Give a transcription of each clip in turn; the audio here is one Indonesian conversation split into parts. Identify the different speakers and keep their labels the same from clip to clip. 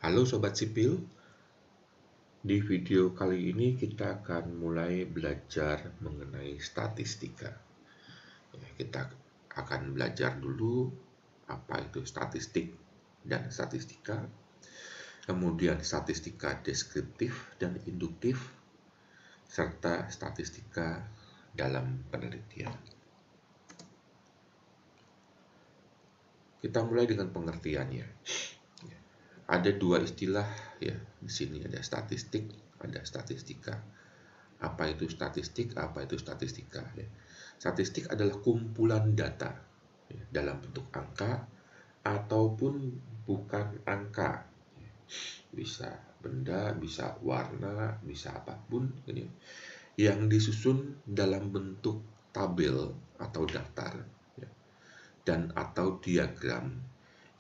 Speaker 1: Halo Sobat Sipil, di video kali ini kita akan mulai belajar mengenai statistika. Kita akan belajar dulu apa itu statistik dan statistika, kemudian statistika deskriptif dan induktif, serta statistika dalam penelitian. Kita mulai dengan pengertiannya. Ada dua istilah ya di sini, ada statistik, ada statistika. Apa itu statistik? Apa itu statistika? Ya. Statistik adalah kumpulan data ya, dalam bentuk angka ataupun bukan angka. Bisa benda, bisa warna, bisa apapun ini yang disusun dalam bentuk tabel atau daftar ya, dan atau diagram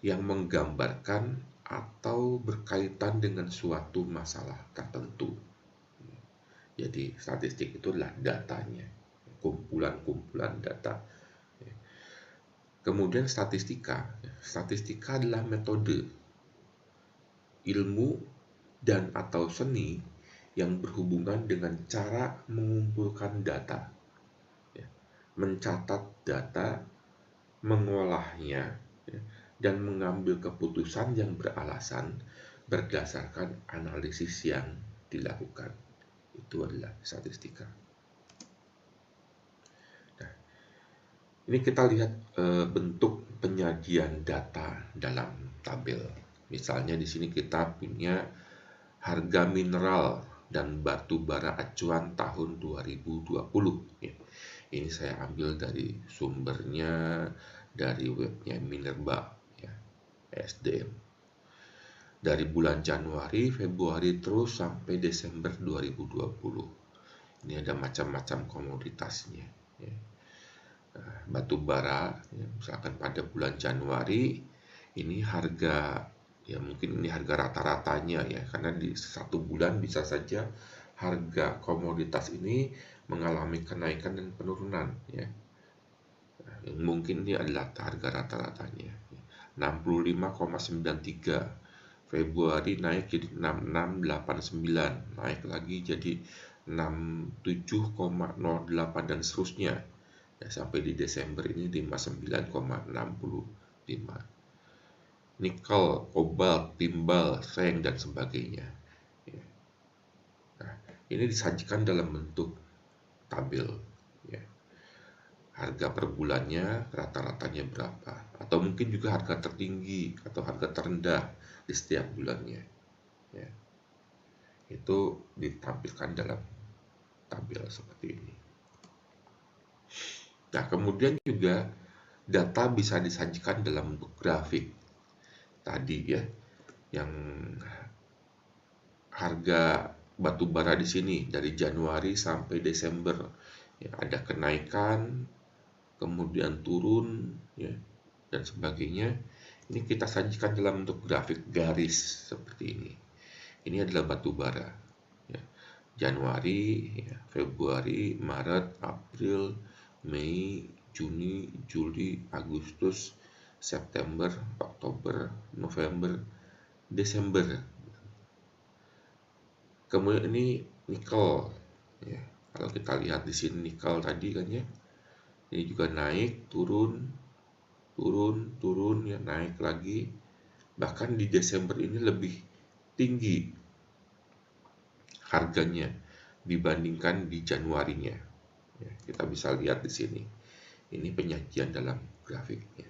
Speaker 1: yang menggambarkan atau berkaitan dengan suatu masalah tertentu. Jadi statistik itu adalah datanya, kumpulan-kumpulan data. Kemudian statistika adalah metode ilmu dan atau seni yang berhubungan dengan cara mengumpulkan data, mencatat data, mengolahnya, dan mengambil keputusan yang beralasan berdasarkan analisis yang dilakukan. Itu adalah statistika. Nah, ini kita lihat bentuk penyajian data dalam tabel. Misalnya di sini kita punya harga mineral dan batu bara acuan tahun 2020. Ya. Ini saya ambil dari sumbernya dari webnya Minerba, ya, SDM. Dari bulan Januari, Februari terus sampai Desember 2020. Ini ada macam-macam komoditasnya. Ya. Batu bara, ya, misalkan pada bulan Januari, ini harga, ya mungkin ini harga rata-ratanya ya, karena di satu bulan bisa saja harga komoditas ini mengalami kenaikan dan penurunan ya. Yang mungkin ini adalah harga rata-ratanya. 65,93, Februari naik jadi 6689, naik lagi jadi 67,08 dan seterusnya. Ya, sampai di Desember ini 59,65. Nikel, kobalt, timbal, seng dan sebagainya. Ya. Nah, ini disajikan dalam bentuk tabel. Ya. Harga per bulannya rata-ratanya berapa, atau mungkin juga harga tertinggi atau harga terendah di setiap bulannya ya. Itu ditampilkan dalam tabel seperti ini. Nah, kemudian juga data bisa disajikan dalam bentuk grafik tadi ya, yang harga batu bara di sini dari Januari sampai Desember ya, ada kenaikan, kemudian turun ya, dan sebagainya. Ini kita sajikan dalam bentuk grafik garis seperti ini. Ini adalah batu bara ya. Januari ya, Februari, Maret, April, Mei, Juni, Juli, Agustus, September, Oktober, November, Desember. Kemudian ini nikel ya. Kalau kita lihat di sini nikel tadi kan ya, ini juga naik, turun ya, naik lagi. Bahkan di Desember ini lebih tinggi harganya dibandingkan di Januarinya ya, kita bisa lihat di sini. Ini penyajian dalam grafiknya.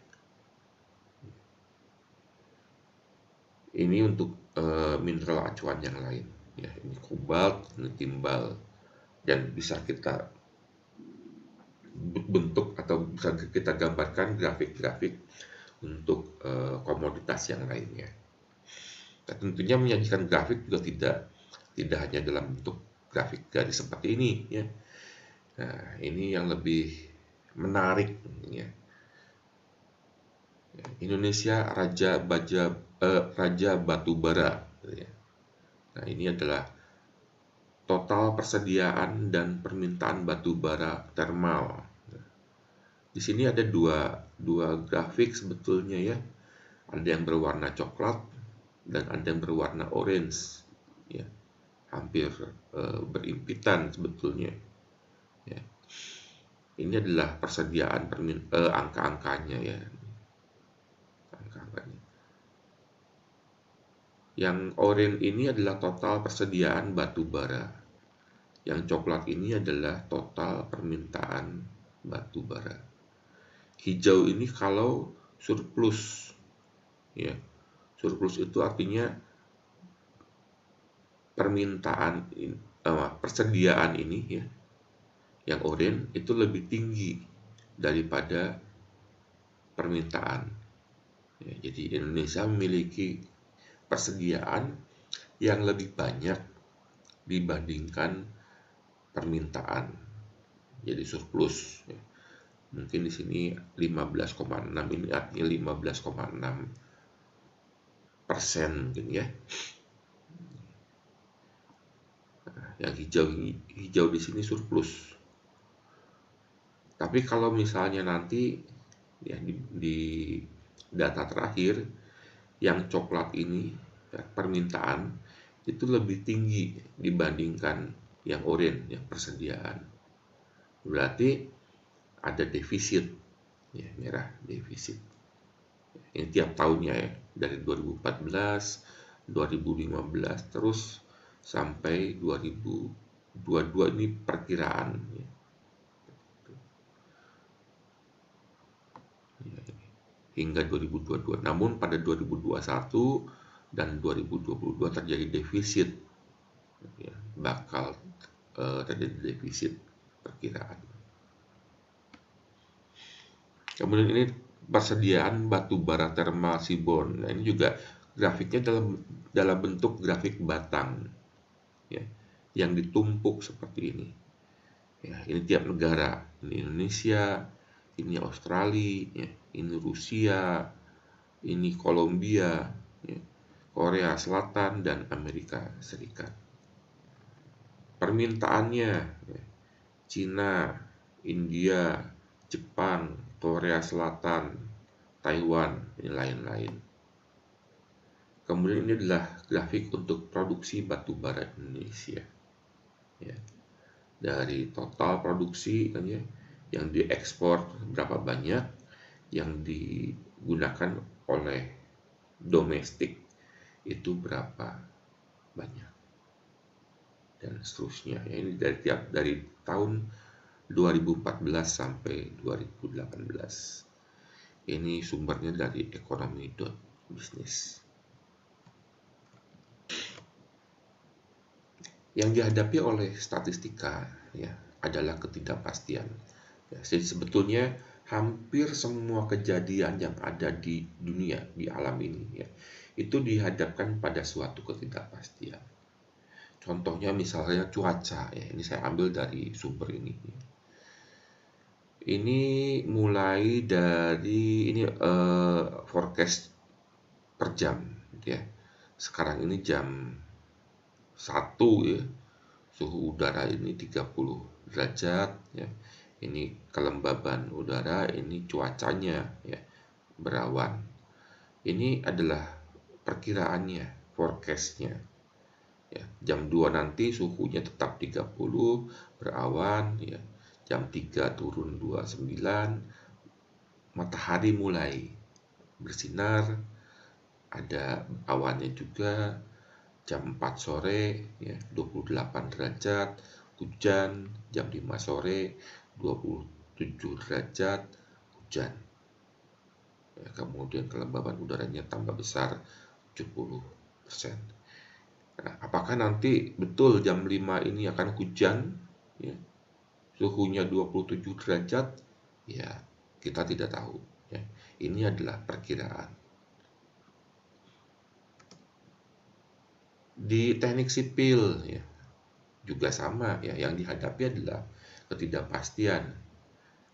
Speaker 1: Ini untuk mineral acuan yang lain ya, ini kobalt, ini timbal, dan bisa kita bentuk atau bisa kita gambarkan grafik-grafik untuk komoditas yang lainnya. Nah, tentunya menyajikan grafik juga tidak hanya dalam bentuk grafik garis seperti ini ya. Nah, ini yang lebih menarik ya. Indonesia Raja Batu Bara ya. Nah, ini adalah total persediaan dan permintaan batu bara termal. Di sini ada dua grafik sebetulnya ya. Ada yang berwarna coklat dan ada yang berwarna orange, ya, hampir berimpitan sebetulnya. Ya. Ini adalah persediaan angka-angkanya, ya, angka-angkanya. Yang oranye ini adalah total persediaan batu bara. Yang coklat ini adalah total permintaan batu bara. Hijau ini kalau surplus, ya. Surplus itu artinya persediaan ini, ya, yang oranye itu lebih tinggi daripada permintaan. Ya, jadi Indonesia memiliki persediaan yang lebih banyak dibandingkan permintaan, jadi surplus. Ya. Mungkin di sini 15,6, ini artinya 15,6% mungkin, ya. Nah, yang hijau di sini surplus. Tapi kalau misalnya nanti, ya, di data terakhir yang coklat ini, ya, permintaan itu lebih tinggi dibandingkan yang oranye, yang persediaan. Berarti ada defisit, ya, merah defisit. Ini tiap tahunnya, ya, dari 2014, 2015 terus sampai 2022, ini perkiraan, ya. Hingga 2022. Namun pada 2021 dan 2022 terjadi defisit, ya, bakal terjadi defisit perkiraan. Kemudian ini persediaan batu bara thermal seaborne. Nah, ini juga grafiknya dalam bentuk grafik batang, ya, yang ditumpuk seperti ini. Ya, ini tiap negara. Ini Indonesia, ini Australia, ya, ini Rusia, ini Kolombia, ya, Korea Selatan, dan Amerika Serikat. Permintaannya, ya, Cina, India, Jepang, Korea Selatan, Taiwan, ini lain-lain. Kemudian ini adalah grafik untuk produksi batu bara Indonesia. Ya. Dari total produksi, kan, ya, yang diekspor berapa banyak, yang digunakan oleh domestik itu berapa banyak, dan seterusnya. Ya, ini dari tahun 2014 sampai 2018. Ini sumbernya dari ekonomi.bisnis. Yang dihadapi oleh statistika, ya, adalah ketidakpastian. Ya, jadi sebetulnya hampir semua kejadian yang ada di dunia, di alam ini, ya, itu dihadapkan pada suatu ketidakpastian. Contohnya misalnya cuaca, ya, ini saya ambil dari sumber ini. Ini mulai dari ini forecast per jam, ya. Sekarang ini jam 1, ya. Suhu udara ini 30 derajat, ya. Ini kelembaban udara, ini cuacanya, ya, berawan. Ini adalah perkiraannya, forecastnya. Ya, jam 2 nanti suhunya tetap 30, berawan, ya. Jam 3 turun 29, matahari mulai bersinar, ada awannya juga. Jam 4 sore, ya, 28 derajat, hujan. Jam 5 sore, 27 derajat, hujan. Ya, kemudian kelembaban udaranya tambah besar, 70%. Nah, apakah nanti betul jam 5 ini akan hujan, ya, suhunya 27 derajat? Ya, kita tidak tahu, ya. Ini adalah perkiraan. Di teknik sipil, ya, juga sama, ya, yang dihadapi adalah ketidakpastian.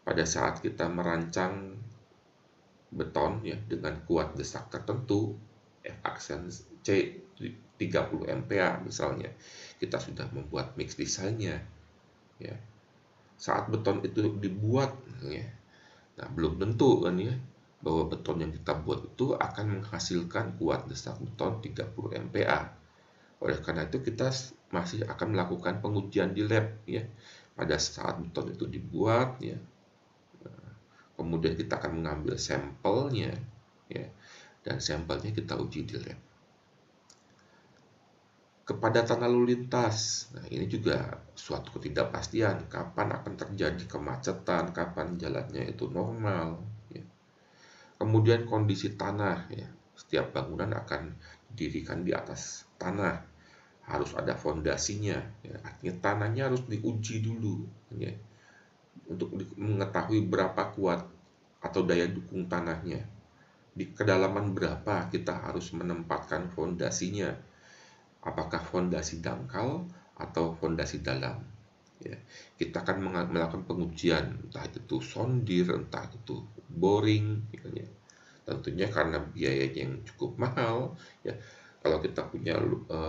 Speaker 1: Pada saat kita merancang beton, ya, dengan kuat desak tertentu, F-aksen C 30 MPa misalnya, kita sudah membuat mix desainnya, ya. Saat beton itu dibuat, ya, nah, belum tentu, kan, ya, bahwa beton yang kita buat itu akan menghasilkan kuat desak beton 30 MPa. Oleh karena itu kita masih akan melakukan pengujian di lab ya. Pada saat beton itu dibuat ya. Kemudian kita akan mengambil sampelnya ya. Dan sampelnya kita uji di lab. Kepadatan lalu lintas. Nah, ini juga suatu ketidakpastian kapan akan terjadi kemacetan, kapan jalannya itu normal ya. Kemudian kondisi tanah ya. Setiap bangunan akan didirikan di atas tanah. Harus ada fondasinya ya. Artinya tanahnya harus diuji dulu ya. Untuk mengetahui berapa kuat atau daya dukung tanahnya. Di kedalaman berapa kita harus menempatkan fondasinya. Apakah fondasi dangkal atau fondasi dalam ya. Kita akan melakukan pengujian entah itu sondir, entah itu boring ya. Tentunya karena biayanya yang cukup mahal ya. Kalau kita punya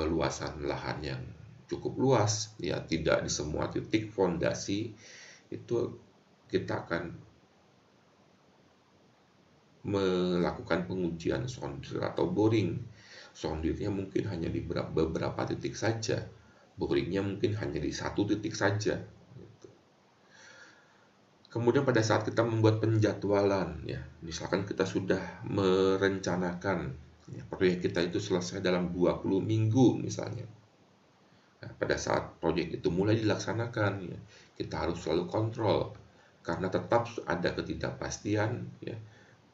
Speaker 1: luasan lahan yang cukup luas ya, tidak di semua titik fondasi itu kita akan melakukan pengujian sondir atau boring. Sondirnya mungkin hanya di beberapa titik saja, boringnya mungkin hanya di satu titik saja. Kemudian pada saat kita membuat penjadwalan, ya, misalkan kita sudah merencanakan ya, proyek kita itu selesai dalam 20 minggu misalnya. Nah, pada saat proyek itu mulai dilaksanakan, ya, kita harus selalu kontrol karena tetap ada ketidakpastian ya.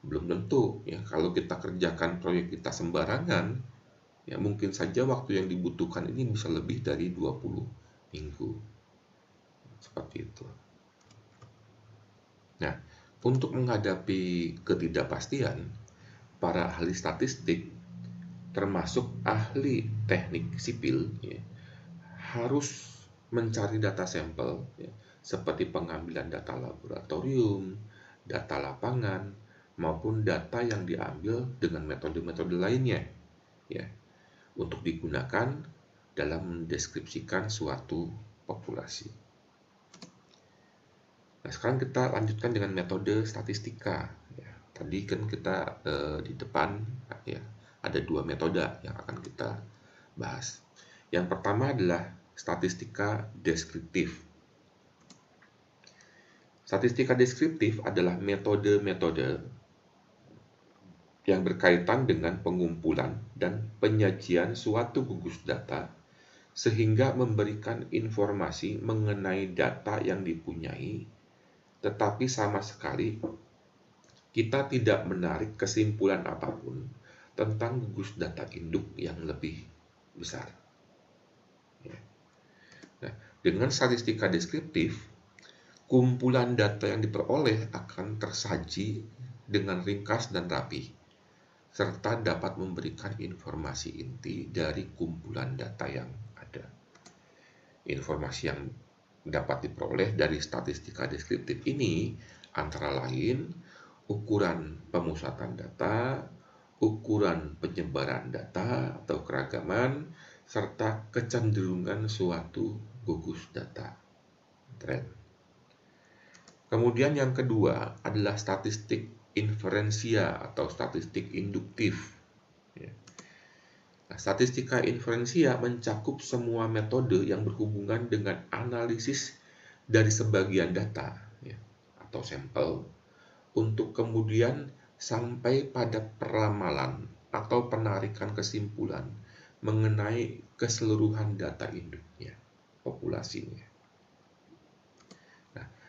Speaker 1: Belum tentu ya kalau kita kerjakan proyek kita sembarangan ya mungkin saja waktu yang dibutuhkan ini bisa lebih dari 20 minggu. Seperti itu. Nah, untuk menghadapi ketidakpastian, para ahli statistik termasuk ahli teknik sipil ya, harus mencari data sampel ya, seperti pengambilan data laboratorium, data lapangan, maupun data yang diambil dengan metode-metode lainnya ya, untuk digunakan dalam mendeskripsikan suatu populasi. Nah, sekarang kita lanjutkan dengan metode statistika ya. Tadi kan kita di depan ya ada dua metode yang akan kita bahas. Yang pertama adalah statistika deskriptif. Statistika deskriptif adalah metode-metode yang berkaitan dengan pengumpulan dan penyajian suatu gugus data sehingga memberikan informasi mengenai data yang dipunyai, tetapi sama sekali kita tidak menarik kesimpulan apapun tentang gugus data induk yang lebih besar. Nah, dengan statistika deskriptif, kumpulan data yang diperoleh akan tersaji dengan ringkas dan rapi, serta dapat memberikan informasi inti dari kumpulan data yang ada. Informasi yang dapat diperoleh dari statistika deskriptif ini antara lain ukuran pemusatan data, ukuran penyebaran data atau keragaman, serta kecenderungan suatu gugus data. Trend. Kemudian yang kedua adalah statistik inferensia atau statistik induktif. Nah, statistika inferensia mencakup semua metode yang berhubungan dengan analisis dari sebagian data ya, atau sampel untuk kemudian sampai pada peramalan atau penarikan kesimpulan mengenai keseluruhan data induknya, populasinya.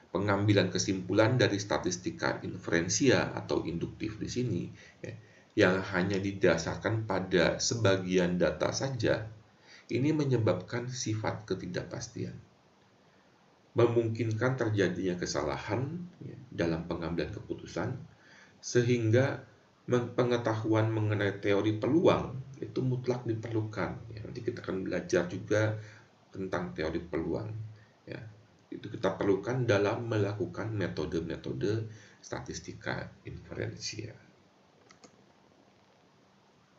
Speaker 1: Pengambilan kesimpulan dari statistika inferensia atau induktif di sini ya, yang hanya didasarkan pada sebagian data saja, ini menyebabkan sifat ketidakpastian. Memungkinkan terjadinya kesalahan ya, dalam pengambilan keputusan, sehingga pengetahuan mengenai teori peluang itu mutlak diperlukan. Ya, nanti kita akan belajar juga tentang teori peluang. Ya. Itu kita perlukan dalam melakukan metode-metode statistika inferensia.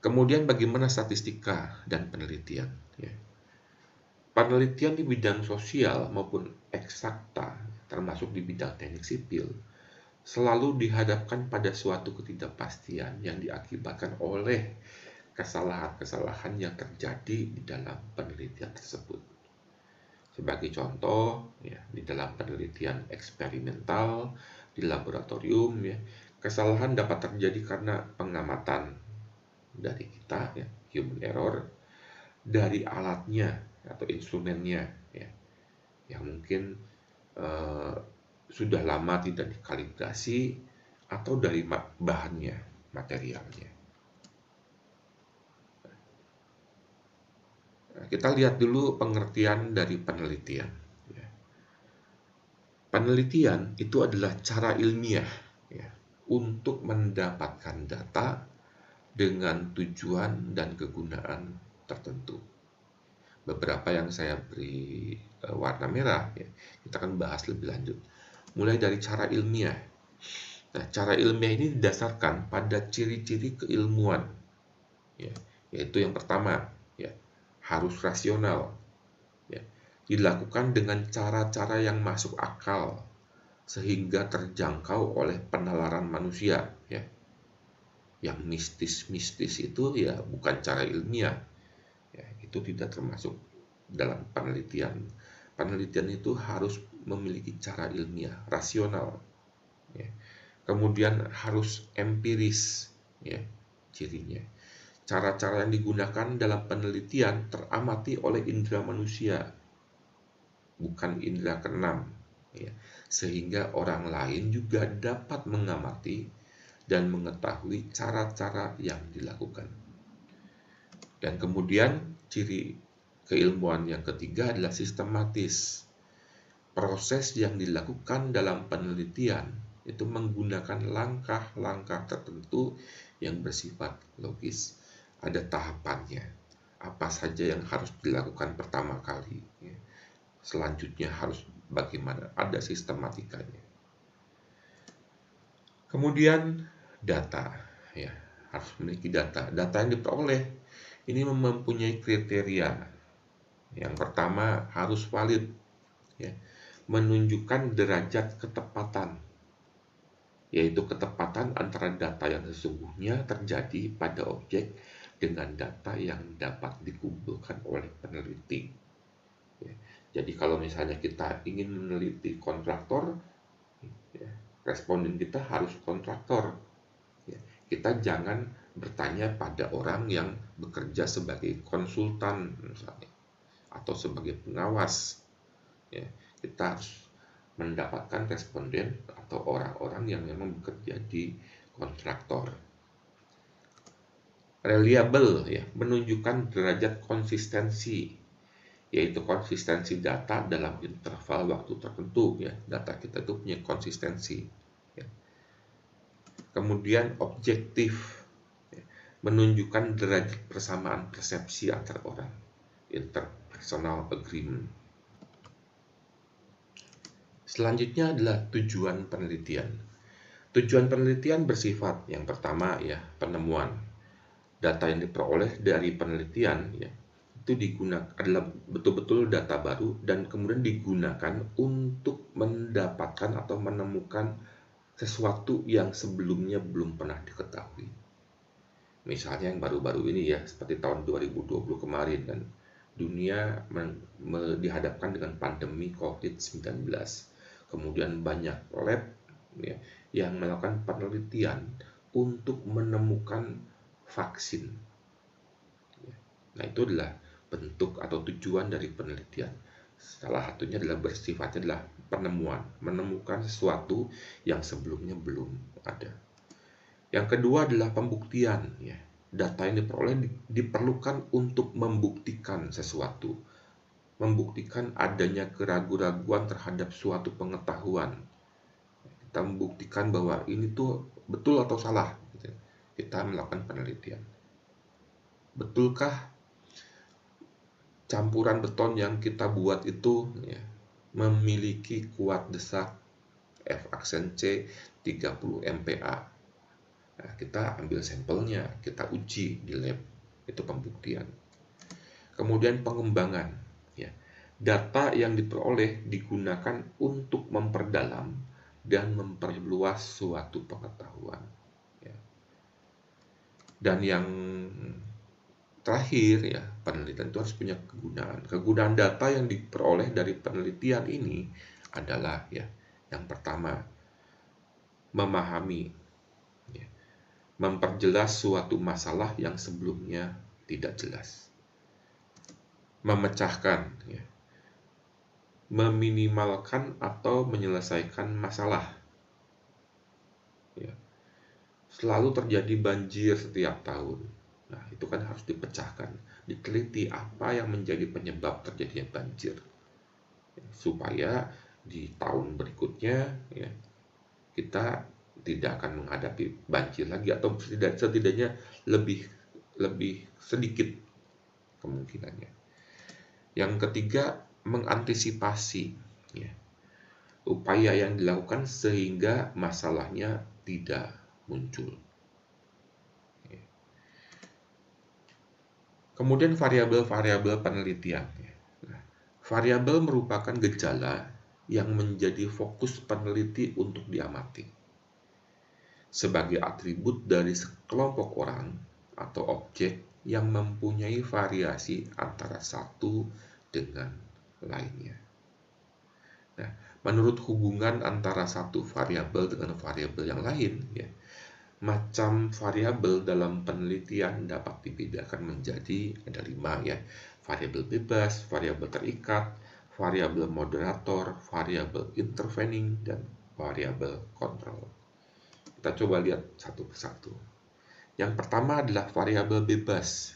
Speaker 1: Kemudian bagaimana statistika dan penelitian? Ya. Penelitian di bidang sosial maupun eksakta, termasuk di bidang teknik sipil, selalu dihadapkan pada suatu ketidakpastian yang diakibatkan oleh kesalahan-kesalahan yang terjadi di dalam penelitian tersebut. Sebagai contoh, ya, di dalam penelitian eksperimental di laboratorium, ya, kesalahan dapat terjadi karena pengamatan dari kita, ya, human error, dari alatnya atau instrumennya, ya, yang mungkin eh, sudah lama tidak dikalibrasi, atau dari bahannya, materialnya. Nah, kita lihat dulu pengertian dari penelitian. Ya. Penelitian itu adalah cara ilmiah, ya, untuk mendapatkan data dengan tujuan dan kegunaan tertentu. Beberapa yang saya beri warna merah, ya, kita akan bahas lebih lanjut. Mulai dari cara ilmiah. Nah, cara ilmiah ini didasarkan pada ciri-ciri keilmuan, ya, yaitu yang pertama, ya, harus rasional, ya, dilakukan dengan cara-cara yang masuk akal sehingga terjangkau oleh penalaran manusia, ya. Yang mistis-mistis itu ya bukan cara ilmiah, ya, itu tidak termasuk dalam penelitian. Penelitian itu harus memiliki cara ilmiah, rasional, ya. Kemudian harus empiris, ya, cirinya. Cara-cara yang digunakan dalam penelitian teramati oleh indera manusia, bukan indera keenam, ya, sehingga orang lain juga dapat mengamati dan mengetahui cara-cara yang dilakukan. Dan kemudian ciri keilmuan yang ketiga adalah sistematis. Proses yang dilakukan dalam penelitian itu menggunakan langkah-langkah tertentu yang bersifat logis. Ada tahapannya. Apa saja yang harus dilakukan pertama kali, ya. Selanjutnya harus bagaimana, ada sistematikanya. Kemudian data, ya, harus memiliki data. Data yang diperoleh ini mempunyai kriteria. Yang pertama harus valid, ya, menunjukkan derajat ketepatan, yaitu ketepatan antara data yang sesungguhnya terjadi pada objek dengan data yang dapat dikumpulkan oleh peneliti. Ya, jadi kalau misalnya kita ingin meneliti kontraktor, ya, responden kita harus kontraktor. Ya, kita jangan bertanya pada orang yang bekerja sebagai konsultan misalnya, atau sebagai pengawas. Ya, kita harus mendapatkan responden atau orang-orang yang memang bekerja di kontraktor. Reliable, ya, menunjukkan derajat konsistensi, yaitu konsistensi data dalam interval waktu tertentu, ya. Data kita itu punya konsistensi, ya. Kemudian objektif, ya, menunjukkan derajat persamaan persepsi antar orang, interpersonal agreement. Selanjutnya adalah tujuan penelitian. Tujuan penelitian bersifat yang pertama, ya, penemuan. Data yang diperoleh dari penelitian, ya, itu digunakan adalah betul-betul data baru dan kemudian digunakan untuk mendapatkan atau menemukan sesuatu yang sebelumnya belum pernah diketahui. Misalnya yang baru-baru ini, ya, seperti tahun 2020 kemarin, dan dunia dihadapkan dengan pandemi COVID-19. Kemudian banyak lab, ya, yang melakukan penelitian untuk menemukan vaksin. Nah, itu adalah bentuk atau tujuan dari penelitian. Salah satunya adalah bersifatnya adalah penemuan, menemukan sesuatu yang sebelumnya belum ada. Yang kedua adalah pembuktian, ya. Data yang diperoleh diperlukan untuk membuktikan sesuatu, membuktikan adanya keraguan-raguan terhadap suatu pengetahuan. Kita membuktikan bahwa ini tuh betul atau salah, gitu. Kita melakukan penelitian. Betulkah campuran beton yang kita buat itu, ya, memiliki kuat desak F aksen C 30 MPa? Nah, kita ambil sampelnya, kita uji di lab, itu pembuktian. Kemudian pengembangan, ya. Data yang diperoleh digunakan untuk memperdalam dan memperluas suatu pengetahuan. Ya. Dan yang terakhir ya, penelitian itu harus punya kegunaan. Kegunaan data yang diperoleh dari penelitian ini adalah ya, yang pertama, memahami, ya, memperjelas suatu masalah yang sebelumnya tidak jelas, memecahkan, ya, meminimalkan atau menyelesaikan masalah. Ya. Selalu terjadi banjir setiap tahun. Nah, itu kan harus dipecahkan, diteliti apa yang menjadi penyebab terjadinya banjir, ya, supaya di tahun berikutnya ya, kita tidak akan menghadapi banjir lagi, atau setidaknya lebih lebih sedikit kemungkinannya. Yang ketiga, mengantisipasi, ya, upaya yang dilakukan sehingga masalahnya tidak muncul. Ya. Kemudian variabel-variabel penelitian. Nah, variabel merupakan gejala yang menjadi fokus peneliti untuk diamati sebagai atribut dari sekelompok orang atau objek yang mempunyai variasi antara satu dengan lainnya. Nah, menurut hubungan antara satu variabel dengan variabel yang lain, ya, macam variabel dalam penelitian dapat dibedakan menjadi ada 5 ya: variabel bebas, variabel terikat, variabel moderator, variabel intervening, dan variabel kontrol. Kita coba lihat satu persatu. Yang pertama adalah variabel bebas.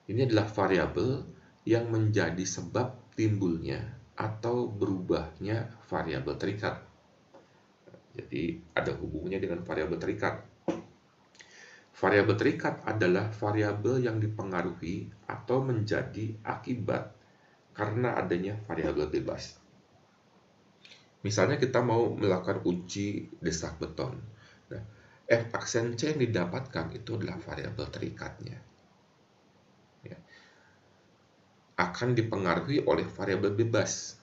Speaker 1: Ini adalah variabel yang menjadi sebab timbulnya atau berubahnya variabel terikat. Jadi ada hubungannya dengan variabel terikat. Variabel terikat adalah variabel yang dipengaruhi atau menjadi akibat karena adanya variabel bebas. Misalnya kita mau melakukan uji desak beton. Nah, F aksen C yang didapatkan itu adalah variabel terikatnya. Ya. Akan dipengaruhi oleh variabel bebas.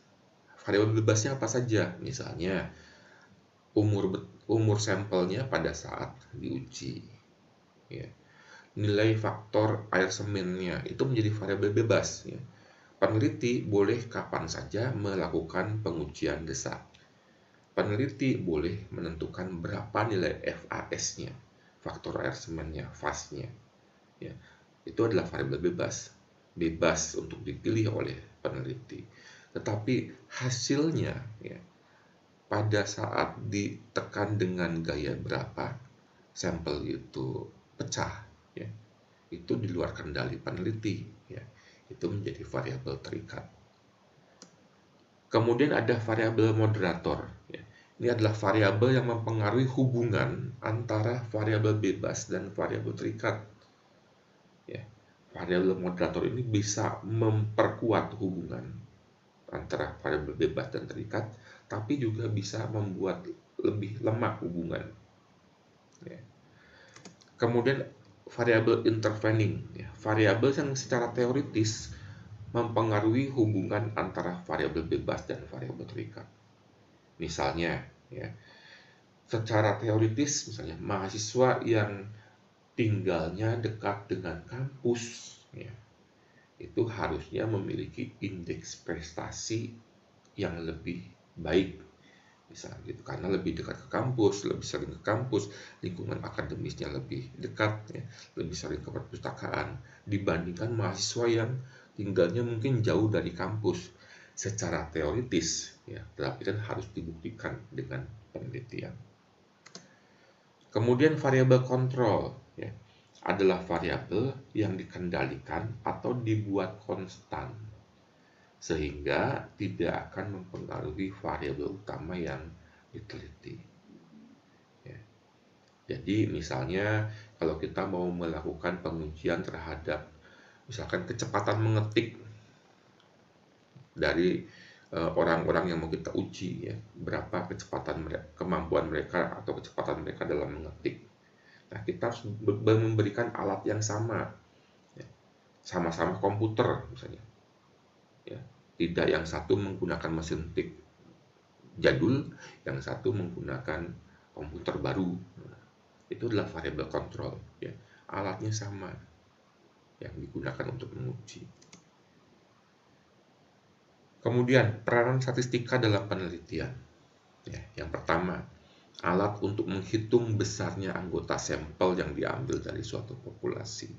Speaker 1: Variabel bebasnya apa saja? Misalnya umur sampelnya pada saat diuji. Ya. Nilai faktor air semennya itu menjadi variabel bebas. Ya. Peneliti boleh kapan saja melakukan pengujian desak. Peneliti boleh menentukan berapa nilai FAS-nya, faktor air semennya, FAS-nya. Ya, itu adalah variabel bebas untuk dipilih oleh peneliti. Tetapi hasilnya, ya, pada saat ditekan dengan gaya berapa, sampel itu pecah, ya, itu di luar kendali peneliti. Ya, itu menjadi variabel terikat. Kemudian ada variabel moderator. Ya. Ini adalah variabel yang mempengaruhi hubungan antara variabel bebas dan variabel terikat. Ya. Variabel moderator ini bisa memperkuat hubungan antara variabel bebas dan terikat, tapi juga bisa membuat lebih lemah hubungan. Ya. Kemudian variabel intervening, ya. Variabel yang secara teoritis mempengaruhi hubungan antara variabel bebas dan variabel terikat. Misalnya, ya, secara teoritis, misalnya mahasiswa yang tinggalnya dekat dengan kampus, ya, itu harusnya memiliki indeks prestasi yang lebih baik, misalnya gitu, karena lebih dekat ke kampus, lebih sering ke kampus, lingkungan akademisnya lebih dekat, ya, lebih sering ke perpustakaan dibandingkan mahasiswa yang tinggalnya mungkin jauh dari kampus. Secara teoritis, ya, tetapi kan harus dibuktikan dengan penelitian. Kemudian variabel kontrol, ya, adalah variabel yang dikendalikan atau dibuat konstan sehingga tidak akan mempengaruhi variabel utama yang diteliti. Ya. Jadi misalnya kalau kita mau melakukan pengujian terhadap misalkan kecepatan mengetik dari orang-orang yang mau kita uji, ya, berapa kemampuan mereka atau kecepatan mereka dalam mengetik. Nah, kita harus memberikan alat yang sama, ya, sama-sama komputer misalnya, ya, tidak yang satu menggunakan mesin tik jadul, yang satu menggunakan komputer baru. Itu adalah variable control, ya. Alatnya sama yang digunakan untuk menguji. Kemudian peranan statistika dalam penelitian. Ya, yang pertama, alat untuk menghitung besarnya anggota sampel yang diambil dari suatu populasi.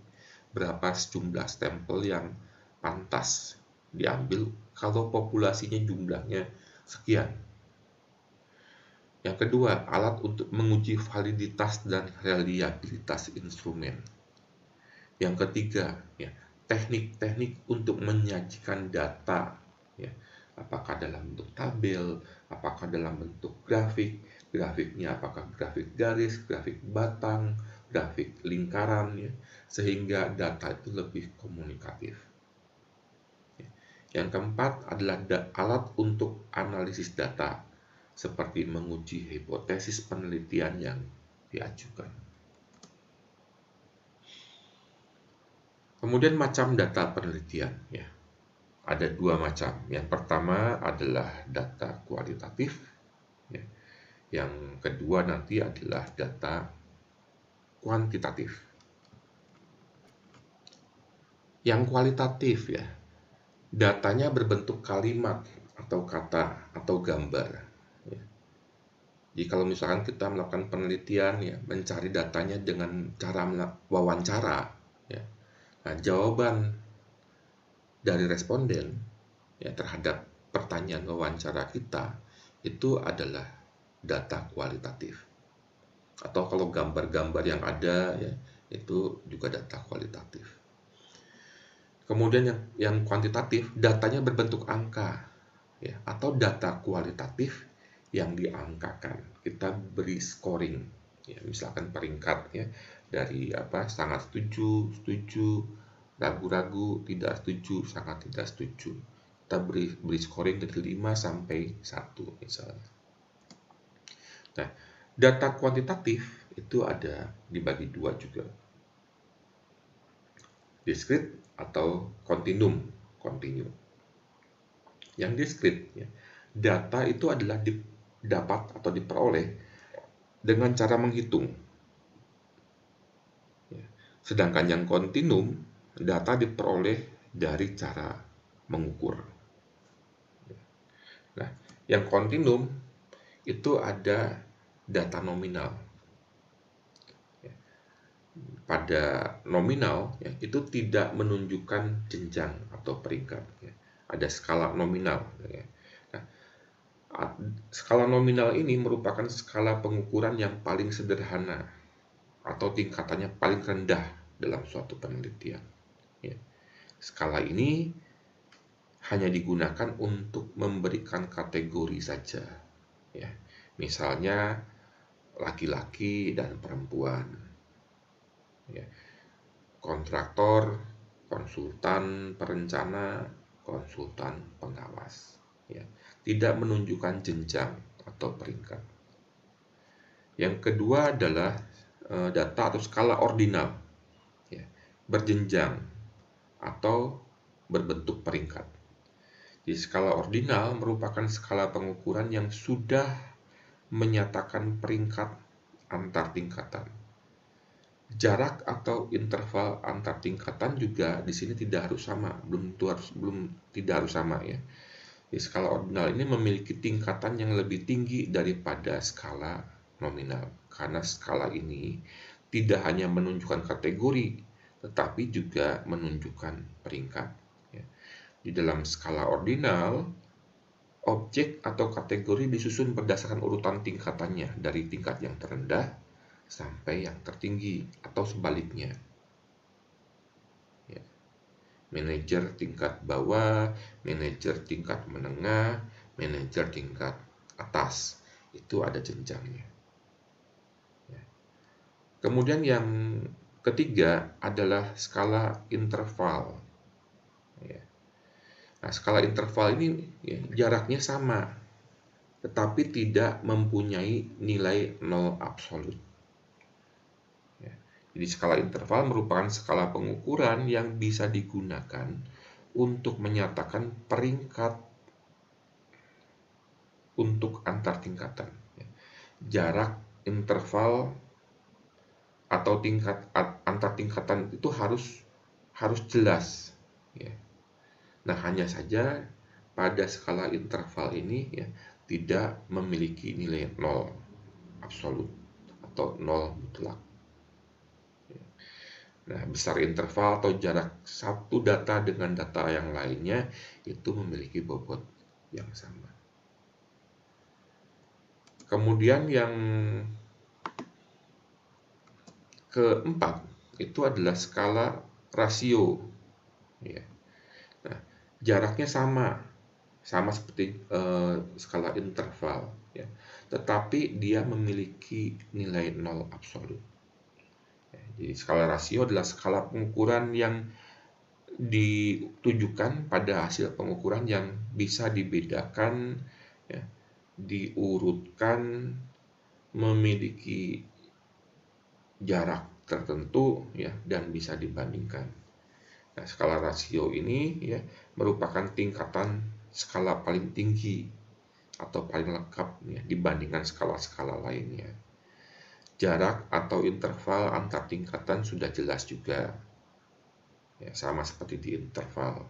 Speaker 1: Berapa jumlah sampel yang pantas diambil kalau populasinya jumlahnya sekian. Yang kedua, alat untuk menguji validitas dan reliabilitas instrumen. Yang ketiga, ya, teknik-teknik untuk menyajikan data, ya, apakah dalam bentuk tabel, apakah dalam bentuk grafik, grafiknya apakah grafik garis, grafik batang, grafik lingkaran, ya, sehingga data itu lebih komunikatif. Yang keempat adalah alat untuk analisis data, seperti menguji hipotesis penelitian yang diajukan. Kemudian macam data penelitian, ya. Ada dua macam. Yang pertama adalah data kualitatif, ya. Yang kedua nanti adalah data kuantitatif. Yang kualitatif, ya, datanya berbentuk kalimat atau kata atau gambar, ya. Jadi kalau misalkan kita melakukan penelitian, ya, mencari datanya dengan cara wawancara, ya. Nah, jawaban dari responden, ya, terhadap pertanyaan wawancara kita itu adalah data kualitatif. Atau kalau gambar-gambar yang ada, ya, itu juga data kualitatif. Kemudian yang kuantitatif, datanya berbentuk angka, ya, atau data kualitatif yang diangkakan. Kita beri scoring, ya, misalkan peringkat, ya, dari sangat setuju, ragu-ragu, tidak setuju, sangat tidak setuju. Kita beri scoring dari 5 sampai 1 misalnya. Nah, data kuantitatif itu ada dibagi dua juga. Discrete atau continue. Yang discrete, ya, data itu adalah dapat atau diperoleh dengan cara menghitung. Ya. Sedangkan yang kontinum, data diperoleh dari cara mengukur. Nah, yang kontinum itu ada data nominal. Pada nominal, ya, itu tidak menunjukkan jenjang atau peringkat, ya. Ada skala nominal, ya. Nah, skala nominal ini merupakan skala pengukuran yang paling sederhana atau tingkatannya paling rendah dalam suatu penelitian, ya. Skala ini hanya digunakan untuk memberikan kategori saja, ya. Misalnya laki-laki dan perempuan, ya. Kontraktor, konsultan perencana, konsultan pengawas, ya. Tidak menunjukkan jenjang atau peringkat. Yang kedua adalah data atau skala ordinal, ya, berjenjang atau berbentuk peringkat. Di skala ordinal merupakan skala pengukuran yang sudah menyatakan peringkat antar tingkatan. Jarak atau interval antar tingkatan juga di sini tidak harus sama, tidak harus sama, ya. Di skala ordinal ini memiliki tingkatan yang lebih tinggi daripada skala nominal, karena skala ini tidak hanya menunjukkan kategori, tetapi juga menunjukkan peringkat, ya. Di dalam skala ordinal, objek atau kategori disusun berdasarkan urutan tingkatannya dari tingkat yang terendah sampai yang tertinggi atau sebaliknya, ya. Manajer tingkat bawah, manajer tingkat menengah, manajer tingkat atas, itu ada jenjangnya, ya. Kemudian yang ketiga adalah skala interval, ya. Nah, skala interval ini, ya, jaraknya sama tetapi tidak mempunyai nilai nol absolut. Jadi skala interval merupakan skala pengukuran yang bisa digunakan untuk menyatakan peringkat untuk antar tingkatan. Jarak, interval, atau antar tingkatan itu harus jelas. Nah, hanya saja pada skala interval ini tidak memiliki nilai nol absolut atau nol mutlak. Nah, besar interval atau jarak satu data dengan data yang lainnya itu memiliki bobot yang sama. Kemudian yang keempat itu adalah skala rasio. Nah, jaraknya sama seperti skala interval, tetapi dia memiliki nilai nol absolut. Jadi skala rasio adalah skala pengukuran yang ditujukan pada hasil pengukuran yang bisa dibedakan, diurutkan, memiliki jarak tertentu, dan bisa dibandingkan. Nah, skala rasio ini merupakan tingkatan skala paling tinggi atau paling lengkap dibandingkan skala-skala lainnya. Jarak atau interval antar tingkatan sudah jelas juga, sama seperti di interval.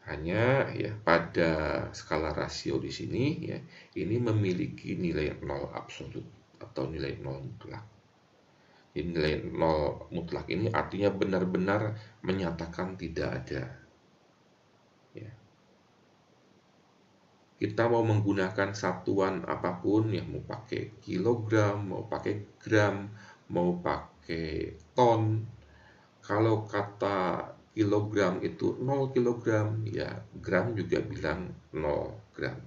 Speaker 1: Hanya pada skala rasio di sini ini memiliki nilai nol absolut atau nilai nol mutlak. Nilai nol mutlak ini artinya benar-benar menyatakan tidak ada. Kita mau menggunakan satuan apapun, mau pakai kilogram, mau pakai gram, mau pakai ton. Kalau kata kilogram itu 0 kilogram, gram juga bilang 0 gram.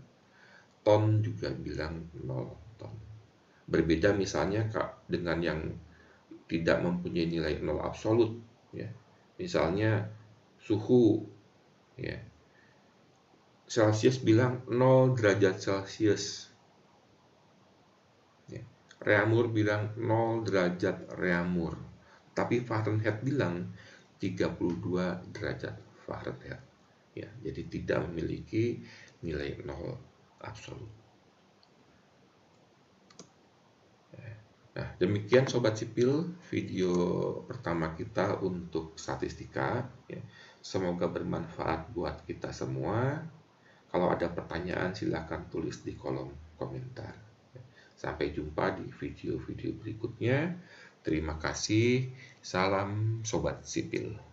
Speaker 1: Ton juga bilang 0 ton. Berbeda misalnya dengan yang tidak mempunyai nilai nol absolut, misalnya suhu, Celsius bilang 0 derajat Celsius, Reaumur bilang 0 derajat Reaumur, tapi Fahrenheit bilang 32 derajat Fahrenheit. Jadi tidak memiliki nilai nol absolut. Nah, demikian Sobat Sipil video pertama kita untuk statistika. Semoga bermanfaat buat kita semua. Kalau ada pertanyaan silakan tulis di kolom komentar. Sampai jumpa di video-video berikutnya. Terima kasih. Salam Sobat Sipil.